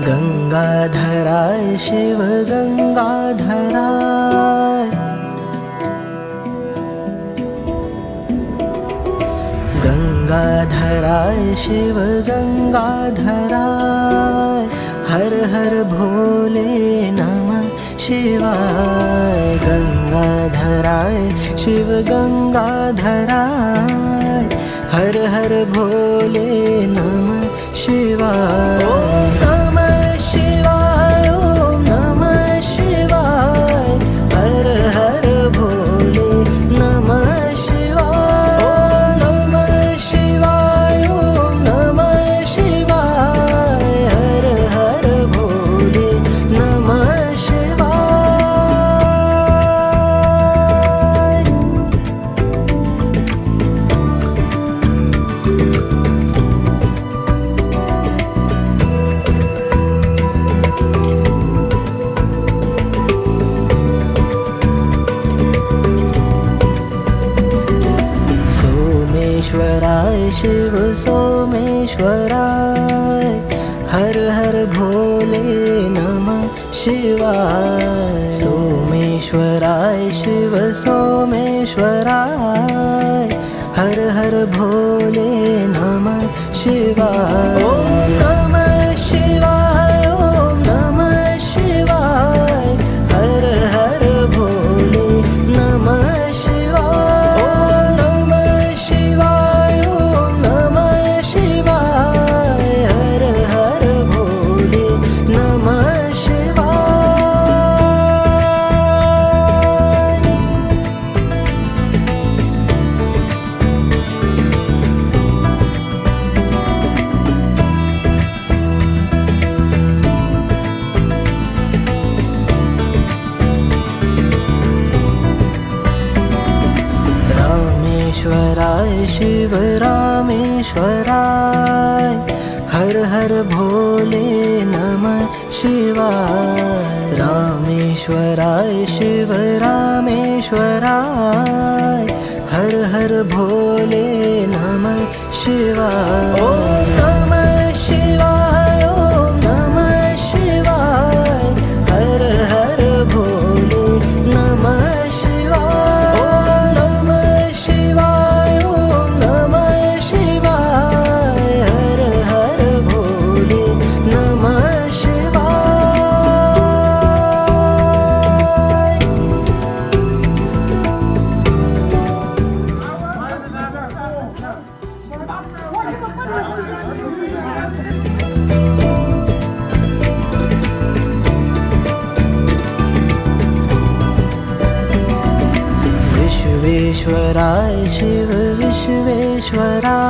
गंगाधराय शिव गंगाधराय, गंगाधराय शिव गंगाधराय, हर हर भोले नमः शिवाय। गंगाधराय शिव गंगाधराय, हर हर भोले नमः शिवाय। ओम नमः शिवाय, ओम नमः शिवाय, हर हर भोले नमः शिवाय। ओम नमः शिवाय, ओम नमः शिवाय, हर हर भोले नमः शिवाय। सोमेश्वराय शिव सोमेश्वराय, हर हर भोले नमः शिवाय। सोमेश्वराय शिव सोमेश्वराय, हर हर भोले नमः शिवाय। ओम नमः शिवाय, ओम नमः शिवाय, हर हर भोले नमः शिवाय। ओम नमः शिवाय, ओम नमः शिवाय, हर हर भोले नमः शिवाय। रामेश्वराय शिव रामेश्वराय, हर हर भोले नमः शिवाय। रामेश्वराय शिव रामेश्वराय, हर हर भोले नमः शिवाय। ओम नमः शिवाय, ओम नमः शिवाय, हर हर भोले नमः शिवाय। ओम नमः शिवाय, ओम नमः शिवाय, हर हर भोले नमः शिवाय। विश्वेश्वराय शिव विश्वेश्वराय,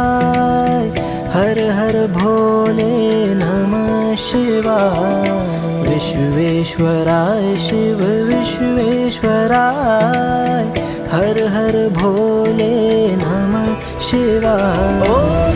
हर हर भोले नमः शिवाय। विश्वेश्वराय शिव विश्वेश्वराय, हर हर भोले नमः शिवाय। ओम